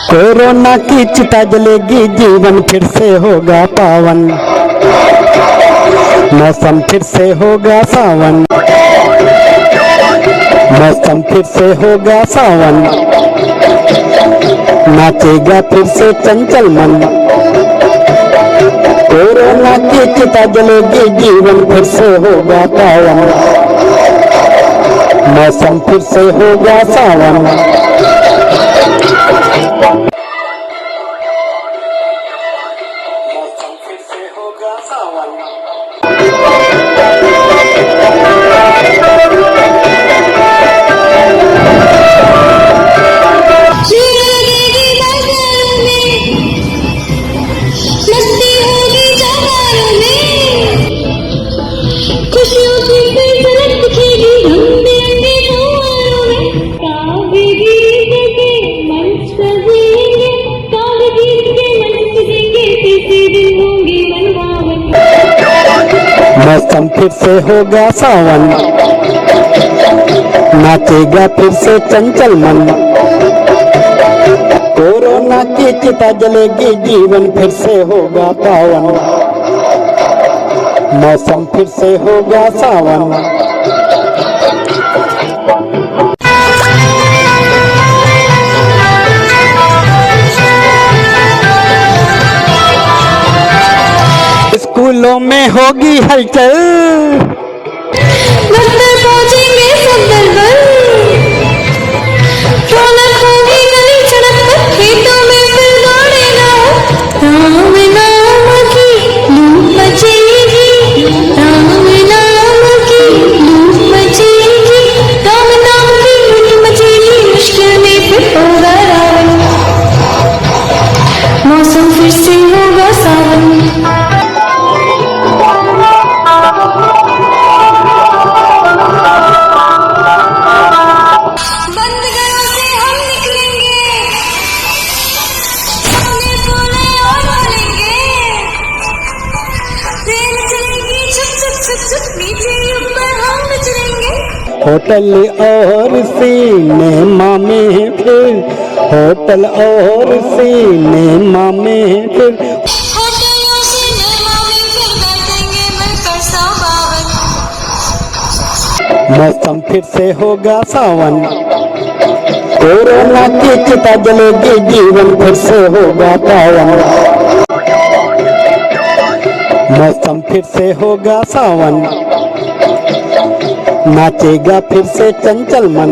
Corona की चिता जलेगी, जीवन फिर से होगा पावन, मौसम फिर से होगा सावन, मौसम फिर से होगा सावन, नाचेगा फिर से चंचल मन। कोरोना की चिता जलेगी, जीवन फिर से होगा पावन, मौसम फिर से होगा सावन। मौसम फिर से होगा सावन। मौसम फिर से होगा सावन, नाचेगा फिर से चंचल मन। कोरोना की चिता जलेगी, जीवन फिर से होगा पावन, मौसम फिर से होगा सावन। स्कूलों में होगी हलचल, दफ्तर पहुंचेंगे सब दलबल, रौनक होगी गली सड़क पर, खेतों में फिर दौड़ेगा राम नाम की लूट मचेगी, राम नाम की लूट मचेगी, राम नाम की लूट मचेगी, मुश्किल में फिर होगा रावण, मौसम फिर से होगा सावन। होटल और सिनेमा में फिर, होटल और सिनेमा में फिर, होटल और सिनेमा में फिर बैठेंगे मिलकर सब मौसम फिर से होगा सावन। कोरोना की चिता जलेगी, जीवन फिर से होगा पावन, मौसम फिर से होगा सावन, नाचेगा फिर से चंचल मन।